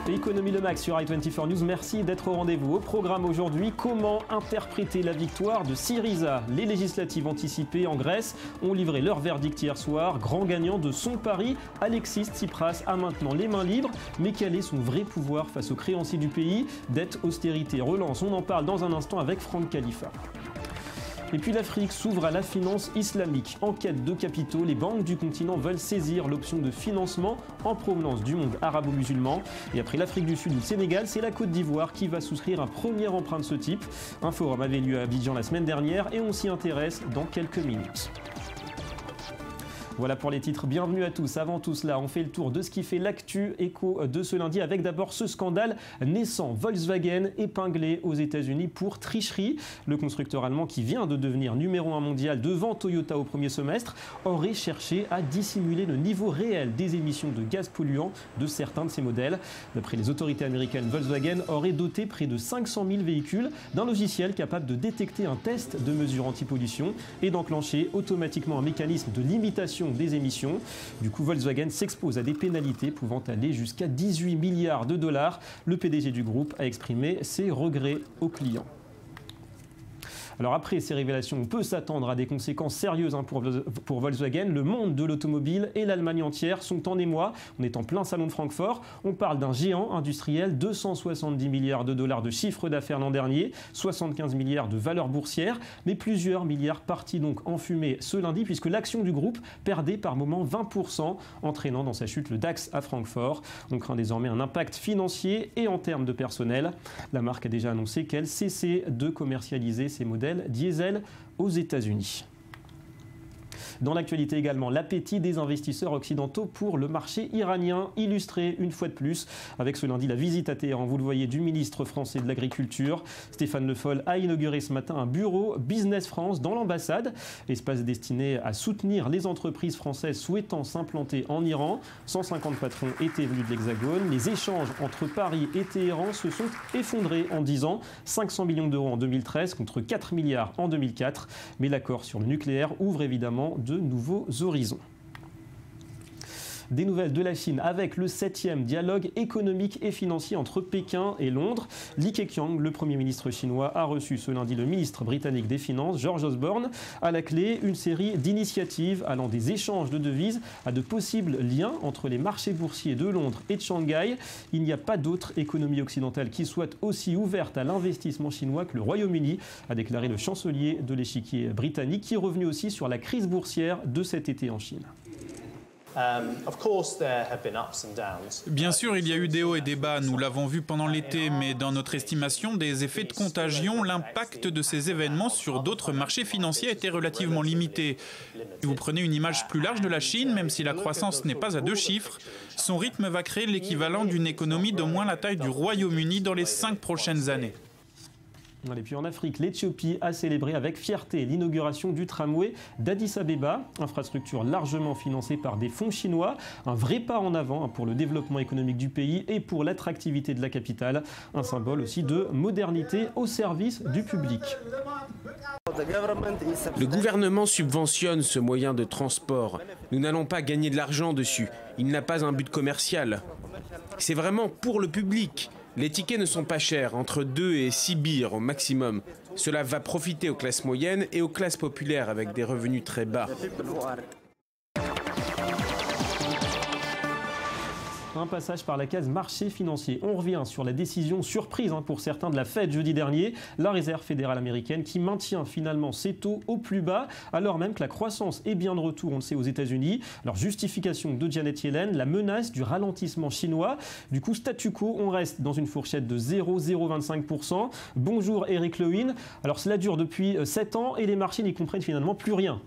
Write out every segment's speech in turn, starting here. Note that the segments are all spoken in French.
Économie Le Max sur i24 News, merci d'être au rendez-vous. Au programme aujourd'hui, comment interpréter la victoire de Syriza? Les législatives anticipées en Grèce ont livré leur verdict hier soir. Grand gagnant de son pari, Alexis Tsipras a maintenant les mains libres. Mais quel est son vrai pouvoir face aux créanciers du pays? Dette, austérité, relance, on en parle dans un instant avec Franck Khalifa. Et puis l'Afrique s'ouvre à la finance islamique. En quête de capitaux, les banques du continent veulent saisir l'option de financement en provenance du monde arabo-musulman. Et après l'Afrique du Sud ou le Sénégal, c'est la Côte d'Ivoire qui va souscrire un premier emprunt de ce type. Un forum avait lieu à Abidjan la semaine dernière et on s'y intéresse dans quelques minutes. Voilà pour les titres, bienvenue à tous. Avant tout cela, on fait le tour de ce qui fait l'actu écho de ce lundi avec d'abord ce scandale naissant. Volkswagen épinglé aux États-Unis pour tricherie. Le constructeur allemand qui vient de devenir numéro 1 mondial devant Toyota au premier semestre aurait cherché à dissimuler le niveau réel des émissions de gaz polluants de certains de ses modèles. D'après les autorités américaines, Volkswagen aurait doté près de 500 000 véhicules d'un logiciel capable de détecter un test de mesure anti-pollution et d'enclencher automatiquement un mécanisme de limitation des émissions. Du coup, Volkswagen s'expose à des pénalités pouvant aller jusqu'à 18 milliards de dollars. Le PDG du groupe a exprimé ses regrets aux clients. Alors après ces révélations, on peut s'attendre à des conséquences sérieuses pour Volkswagen. Le monde de l'automobile et l'Allemagne entière sont en émoi. On est en plein salon de Francfort. On parle d'un géant industriel, 270 milliards de dollars de chiffre d'affaires l'an dernier, 75 milliards de valeur boursière, mais plusieurs milliards partis donc en fumée ce lundi puisque l'action du groupe perdait par moment 20%, entraînant dans sa chute le DAX à Francfort. On craint désormais un impact financier et en termes de personnel. La marque a déjà annoncé qu'elle cessait de commercialiser ses modèles diesel aux États-Unis. Dans l'actualité également, l'appétit des investisseurs occidentaux pour le marché iranien, illustré une fois de plus avec ce lundi la visite à Téhéran, vous le voyez, du ministre français de l'Agriculture. Stéphane Le Foll a inauguré ce matin un bureau Business France dans l'ambassade, espace destiné à soutenir les entreprises françaises souhaitant s'implanter en Iran. 150 patrons étaient venus de l'Hexagone. Les échanges entre Paris et Téhéran se sont effondrés en 10 ans. 500 millions d'euros en 2013 contre 4 milliards en 2004. Mais l'accord sur le nucléaire ouvre évidemment de nouveaux horizons. Des nouvelles de la Chine avec le 7e dialogue économique et financier entre Pékin et Londres. Li Keqiang, le Premier ministre chinois, a reçu ce lundi le ministre britannique des Finances, George Osborne. À la clé, une série d'initiatives allant des échanges de devises à de possibles liens entre les marchés boursiers de Londres et de Shanghai. Il n'y a pas d'autre économie occidentale qui soit aussi ouverte à l'investissement chinois que le Royaume-Uni, a déclaré le chancelier de l'échiquier britannique, qui est revenu aussi sur la crise boursière de cet été en Chine. Bien sûr, il y a eu des hauts et des bas, nous l'avons vu pendant l'été, mais dans notre estimation des effets de contagion, l'impact de ces événements sur d'autres marchés financiers était relativement limité. Si vous prenez une image plus large de la Chine, même si la croissance n'est pas à 2 chiffres, son rythme va créer l'équivalent d'une économie d'au moins la taille du Royaume-Uni dans les 5 prochaines années. Et puis en Afrique, l'Éthiopie a célébré avec fierté l'inauguration du tramway d'Addis Abeba, infrastructure largement financée par des fonds chinois. Un vrai pas en avant pour le développement économique du pays et pour l'attractivité de la capitale. Un symbole aussi de modernité au service du public. Le gouvernement subventionne ce moyen de transport. Nous n'allons pas gagner de l'argent dessus. Il n'a pas un but commercial. C'est vraiment pour le public. Les tickets ne sont pas chers, entre 2 et 6 billets au maximum. Cela va profiter aux classes moyennes et aux classes populaires avec des revenus très bas. Un passage par la case marché financier. On revient sur la décision surprise pour certains de la Fed jeudi dernier. La Réserve fédérale américaine qui maintient finalement ses taux au plus bas, alors même que la croissance est bien de retour, on le sait, aux États-Unis. Alors justification de Janet Yellen, la menace du ralentissement chinois. Du coup, statu quo, on reste dans une fourchette de 0,025%. Bonjour Eric Lewin. Alors cela dure depuis 7 ans et les marchés n'y comprennent finalement plus rien.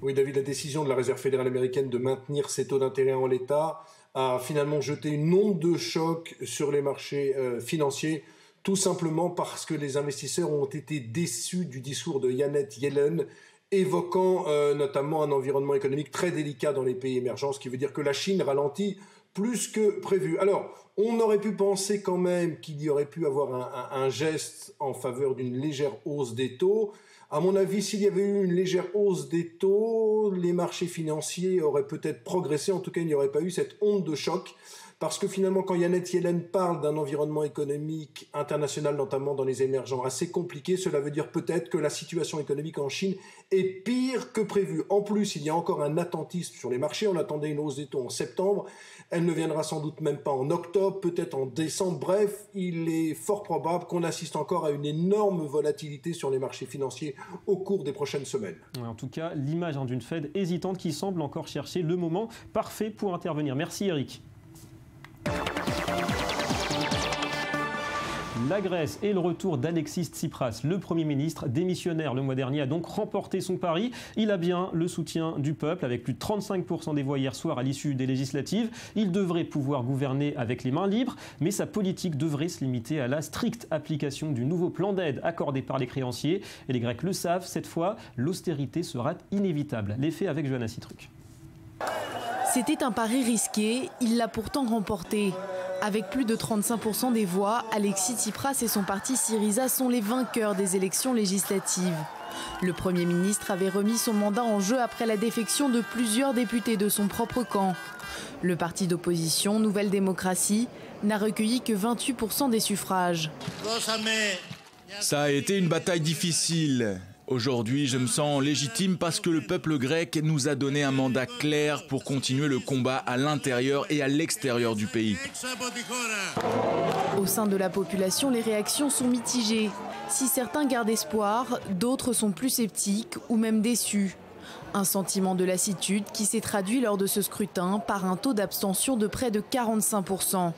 Oui, David, la décision de la Réserve fédérale américaine de maintenir ses taux d'intérêt en l'état a finalement jeté une onde de choc sur les marchés financiers, tout simplement parce que les investisseurs ont été déçus du discours de Janet Yellen, évoquant notamment un environnement économique très délicat dans les pays émergents, ce qui veut dire que la Chine ralentit plus que prévu. Alors, on aurait pu penser quand même qu'il y aurait pu avoir un geste en faveur d'une légère hausse des taux. À mon avis, s'il y avait eu une légère hausse des taux, les marchés financiers auraient peut-être progressé. En tout cas, il n'y aurait pas eu cette onde de choc. Parce que finalement, quand Janet Yellen parle d'un environnement économique international, notamment dans les émergents, assez compliqué, cela veut dire peut-être que la situation économique en Chine est pire que prévu. En plus, il y a encore un attentisme sur les marchés. On attendait une hausse des taux en septembre. Elle ne viendra sans doute même pas en octobre, peut-être en décembre. Bref, il est fort probable qu'on assiste encore à une énorme volatilité sur les marchés financiers au cours des prochaines semaines. En tout cas, l'image d'une Fed hésitante qui semble encore chercher le moment parfait pour intervenir. Merci Eric. La Grèce et le retour d'Alexis Tsipras, le Premier ministre démissionnaire le mois dernier, a donc remporté son pari. Il a bien le soutien du peuple, avec plus de 35% des voix hier soir à l'issue des législatives. Il devrait pouvoir gouverner avec les mains libres, mais sa politique devrait se limiter à la stricte application du nouveau plan d'aide accordé par les créanciers. Et les Grecs le savent, cette fois, l'austérité sera inévitable. L'effet avec Johanna Citruc. C'était un pari risqué, il l'a pourtant remporté. Avec plus de 35% des voix, Alexis Tsipras et son parti Syriza sont les vainqueurs des élections législatives. Le Premier ministre avait remis son mandat en jeu après la défection de plusieurs députés de son propre camp. Le parti d'opposition, Nouvelle Démocratie, n'a recueilli que 28% des suffrages. Ça a été une bataille difficile. Aujourd'hui, je me sens légitime parce que le peuple grec nous a donné un mandat clair pour continuer le combat à l'intérieur et à l'extérieur du pays. Au sein de la population, les réactions sont mitigées. Si certains gardent espoir, d'autres sont plus sceptiques ou même déçus. Un sentiment de lassitude qui s'est traduit lors de ce scrutin par un taux d'abstention de près de 45%.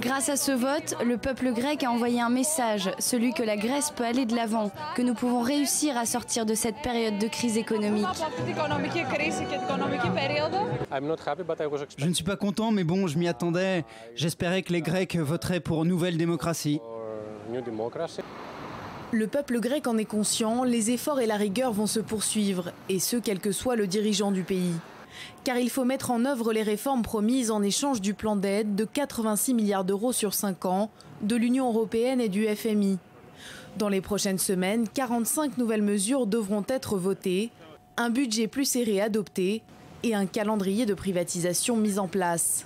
Grâce à ce vote, le peuple grec a envoyé un message, celui que la Grèce peut aller de l'avant, que nous pouvons réussir à sortir de cette période de crise économique. Je ne suis pas content, mais bon, je m'y attendais. J'espérais que les Grecs voteraient pour Nouvelle Démocratie. Le peuple grec en est conscient, les efforts et la rigueur vont se poursuivre, et ce, quel que soit le dirigeant du pays. Car il faut mettre en œuvre les réformes promises en échange du plan d'aide de 86 milliards d'euros sur 5 ans de l'Union européenne et du FMI. Dans les prochaines semaines, 45 nouvelles mesures devront être votées, un budget plus serré adopté et un calendrier de privatisation mis en place.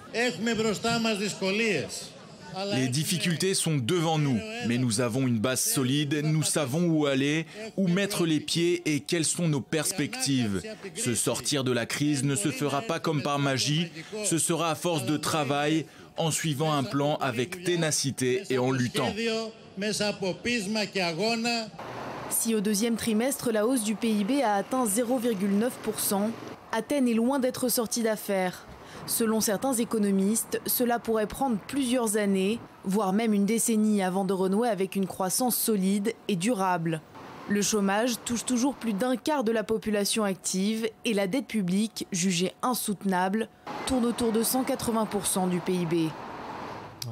Les difficultés sont devant nous, mais nous avons une base solide, nous savons où aller, où mettre les pieds et quelles sont nos perspectives. Se sortir de la crise ne se fera pas comme par magie, ce sera à force de travail, en suivant un plan avec ténacité et en luttant. Si au deuxième trimestre, la hausse du PIB a atteint 0,9%, Athènes est loin d'être sortie d'affaires. Selon certains économistes, cela pourrait prendre plusieurs années, voire même une décennie avant de renouer avec une croissance solide et durable. Le chômage touche toujours plus d'un quart de la population active et la dette publique, jugée insoutenable, tourne autour de 180% du PIB.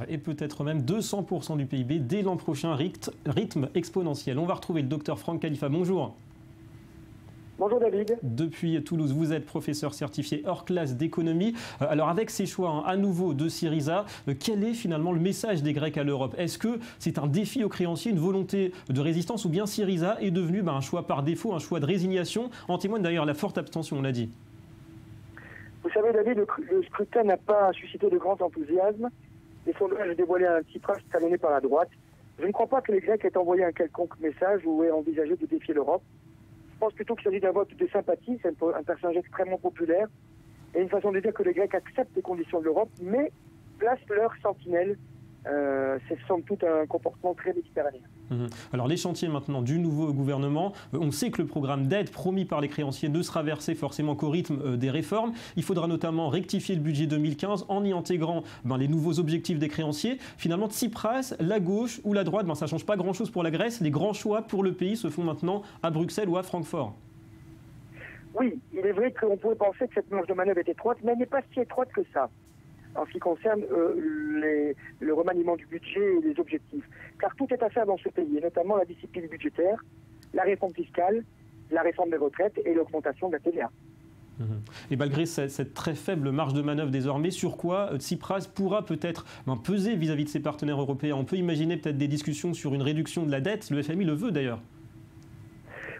Et peut-être même 200% du PIB dès l'an prochain, rythme exponentiel. On va retrouver le docteur Franck Khalifa. Bonjour. Bonjour David. Depuis Toulouse, vous êtes professeur certifié hors classe d'économie. Alors avec ces choix à nouveau de Syriza, quel est finalement le message des Grecs à l'Europe? Est-ce que c'est un défi aux créanciers, une volonté de résistance, ou bien Syriza est devenu un choix par défaut, un choix de résignation? En témoigne d'ailleurs la forte abstention, on l'a dit. Vous savez David, le scrutin n'a pas suscité de grand enthousiasme. Les sondages dévoilaient un Tsipras talonné par la droite. Je ne crois pas que les Grecs aient envoyé un quelconque message ou aient envisagé de défier l'Europe. Je pense plutôt qu'il s'agit d'un vote de sympathie, c'est un personnage extrêmement populaire, et une façon de dire que les Grecs acceptent les conditions de l'Europe, mais placent leur sentinelle. C'est sans doute un comportement très méditerranéen. Alors les chantiers maintenant du nouveau gouvernement, on sait que le programme d'aide promis par les créanciers ne sera versé forcément qu'au rythme des réformes. Il faudra notamment rectifier le budget 2015 en y intégrant les nouveaux objectifs des créanciers. Finalement, Tsipras, la gauche ou la droite, ça ne change pas grand-chose pour la Grèce. Les grands choix pour le pays se font maintenant à Bruxelles ou à Francfort. Oui, il est vrai qu'on pourrait penser que cette marge de manœuvre est étroite, mais elle n'est pas si étroite que ça en ce qui concerne le remaniement du budget et les objectifs. Car tout est à faire dans ce pays, et notamment la discipline budgétaire, la réforme fiscale, la réforme des retraites et l'augmentation de la TVA. Et malgré cette très faible marge de manœuvre désormais, sur quoi Tsipras pourra peut-être peser vis-à-vis de ses partenaires européens? On peut imaginer peut-être des discussions sur une réduction de la dette, le FMI le veut d'ailleurs.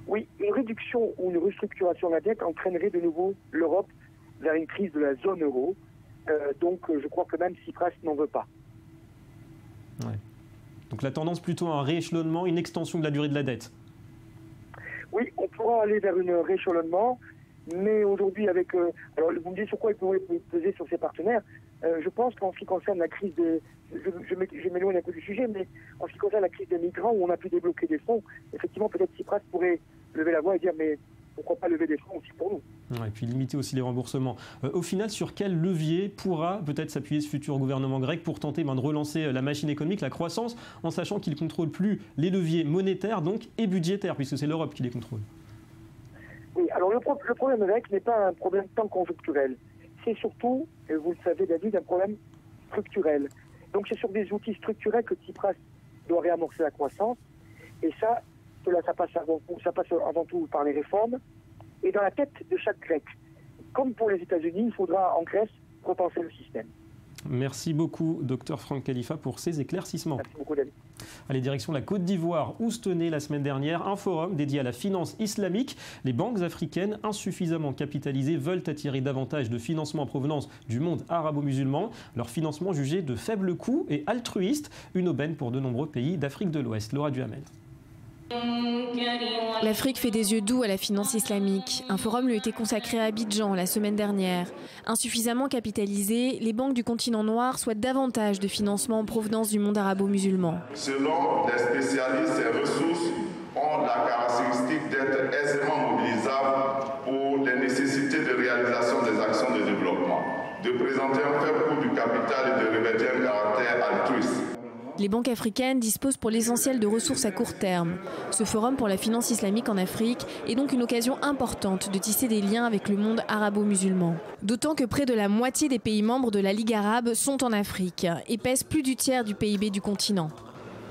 Oui, une réduction ou une restructuration de la dette entraînerait de nouveau l'Europe vers une crise de la zone euro. Donc je crois que même Tsipras n'en veut pas. Ouais. Donc la tendance plutôt à un rééchelonnement, une extension de la durée de la dette. Oui, on pourra aller vers un rééchelonnement. Mais aujourd'hui, alors vous me dites sur quoi il pourrait peser sur ses partenaires. Je pense qu'en ce qui concerne la crise je m'éloigne un peu du sujet, mais en ce qui concerne la crise des migrants, où on a pu débloquer des fonds, effectivement, peut-être Tsipras pourrait lever la voix et dire, mais pourquoi pas lever des fonds aussi pour nous? Et puis limiter aussi les remboursements. Au final, sur quel levier pourra peut-être s'appuyer ce futur gouvernement grec pour tenter de relancer la machine économique, la croissance, en sachant qu'il ne contrôle plus les leviers monétaires donc, et budgétaires, puisque c'est l'Europe qui les contrôle? Oui, alors le problème grec n'est pas un problème tant conjoncturel. C'est surtout, et vous le savez David, un problème structurel. Donc c'est sur des outils structurels que Tsipras doit réamorcer la croissance. Et ça passe avant tout par les réformes et dans la tête de chaque grec. Comme pour les États-Unis, il faudra en Grèce repenser le système. Merci beaucoup, Dr Franck Khalifa, pour ces éclaircissements. Merci beaucoup, David. Allez, direction la Côte d'Ivoire, où se tenait la semaine dernière un forum dédié à la finance islamique. Les banques africaines, insuffisamment capitalisées, veulent attirer davantage de financement en provenance du monde arabo-musulman. Leur financement jugé de faible coût et altruiste, une aubaine pour de nombreux pays d'Afrique de l'Ouest. Laura Duhamel. L'Afrique fait des yeux doux à la finance islamique. Un forum lui a été consacré à Abidjan la semaine dernière. Insuffisamment capitalisées, les banques du continent noir souhaitent davantage de financement en provenance du monde arabo-musulman. Selon les spécialistes, ces ressources ont la caractéristique d'être aisément mobilisables pour les nécessités de réalisation des actions de développement, de présenter un faible coût du capital et de revêtir un caractère altruiste. Les banques africaines disposent pour l'essentiel de ressources à court terme. Ce forum pour la finance islamique en Afrique est donc une occasion importante de tisser des liens avec le monde arabo-musulman. D'autant que près de la moitié des pays membres de la Ligue arabe sont en Afrique et pèsent plus du tiers du PIB du continent.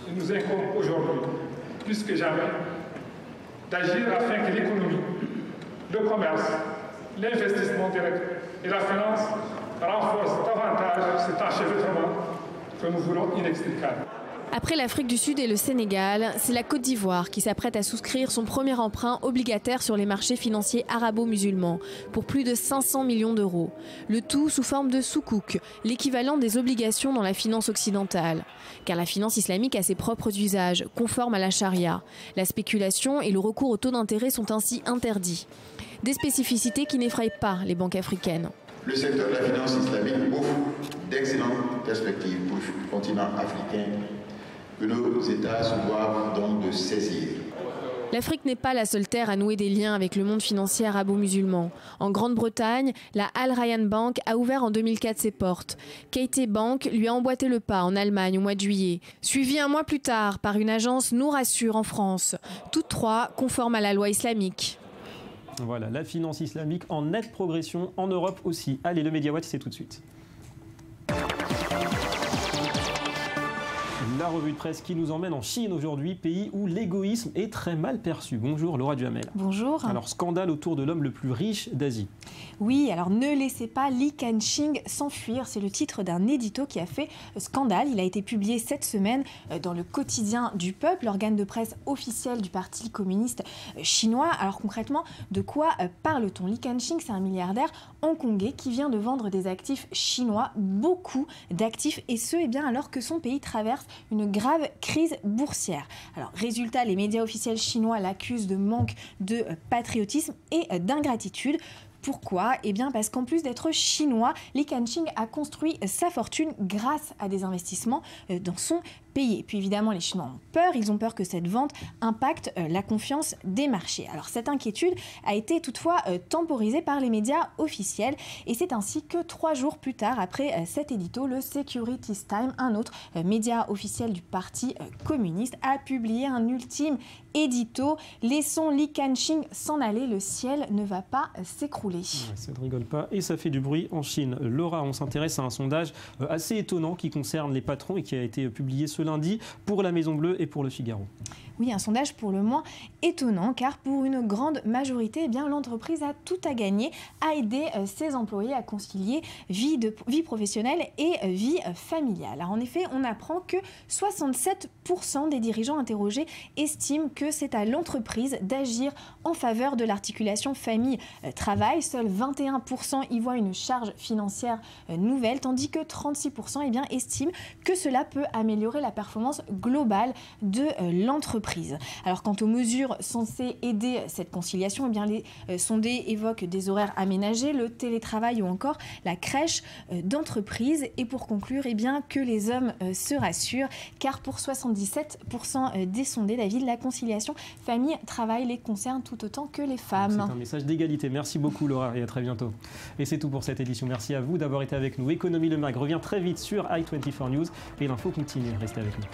Il nous incombe aujourd'hui, plus que jamais, d'agir afin que l'économie, le commerce, l'investissement direct et la finance renforcent davantage cet enchevêtrement que nous voulons inextricable. Après l'Afrique du Sud et le Sénégal, c'est la Côte d'Ivoire qui s'apprête à souscrire son premier emprunt obligataire sur les marchés financiers arabo-musulmans pour plus de 500 millions d'euros. Le tout sous forme de soukouk, l'équivalent des obligations dans la finance occidentale. Car la finance islamique a ses propres usages, conformes à la charia. La spéculation et le recours aux taux d'intérêt sont ainsi interdits. Des spécificités qui n'effraient pas les banques africaines. Le secteur de la finance islamique offre d'excellentes perspectives pour le continent africain que nos États se doivent donc de saisir. L'Afrique n'est pas la seule terre à nouer des liens avec le monde financier arabo-musulman. En Grande-Bretagne, la Al Rayyan Bank a ouvert en 2004 ses portes. Katie Bank lui a emboîté le pas en Allemagne au mois de juillet, suivi un mois plus tard par une agence Nour Assur en France. Toutes trois conformes à la loi islamique. Voilà, la finance islamique en nette progression en Europe aussi. Allez, le Mediawatt, c'est tout de suite. La revue de presse qui nous emmène en Chine aujourd'hui, pays où l'égoïsme est très mal perçu. Bonjour Laura Duhamel. Bonjour. Alors, scandale autour de l'homme le plus riche d'Asie. Oui, alors ne laissez pas Li Ka-shing s'enfuir. C'est le titre d'un édito qui a fait scandale. Il a été publié cette semaine dans le quotidien du peuple, l'organe de presse officiel du Parti communiste chinois. Alors concrètement, de quoi parle-t-on? Li Ka-shing, c'est un milliardaire hongkongais qui vient de vendre des actifs chinois, beaucoup d'actifs, et ce, alors que son pays traverse une grave crise boursière. Alors, résultat, les médias officiels chinois l'accusent de manque de patriotisme et d'ingratitude. Pourquoi? Parce qu'en plus d'être chinois, Li Ka-shing a construit sa fortune grâce à des investissements dans son pays. Et puis évidemment, les Chinois ont peur. Ils ont peur que cette vente impacte la confiance des marchés. Alors cette inquiétude a été toutefois temporisée par les médias officiels. Et c'est ainsi que 3 jours plus tard, après cet édito, le Securities Times, un autre média officiel du Parti communiste, a publié un ultime édito. Laissons Li Ka-shing s'en aller, le ciel ne va pas s'écrouler. Ouais, ça ne rigole pas et ça fait du bruit en Chine. Laura, on s'intéresse à un sondage assez étonnant qui concerne les patrons et qui a été publié ce lundi pour la Maison Bleue et pour Le Figaro. Oui, un sondage pour le moins étonnant, car pour une grande majorité, eh bien, l'entreprise a tout à gagner à aider ses employés à concilier vie professionnelle et vie familiale. Alors, en effet, on apprend que 67% des dirigeants interrogés estiment que c'est à l'entreprise d'agir en faveur de l'articulation famille-travail. Seuls 21% y voient une charge financière nouvelle, tandis que 36% eh bien, estiment que cela peut améliorer la performance globale de l'entreprise. Alors quant aux mesures censées aider cette conciliation, eh bien, les sondés évoquent des horaires aménagés, le télétravail ou encore la crèche d'entreprise. Et pour conclure, eh bien, que les hommes se rassurent, car pour 77% des sondés, David, la conciliation famille-travail les concerne tout autant que les femmes. C'est un message d'égalité. Merci beaucoup Laura et à très bientôt. Et c'est tout pour cette édition. Merci à vous d'avoir été avec nous. Économie le Mag revient très vite sur i24 News et l'info continue. Restez avec nous.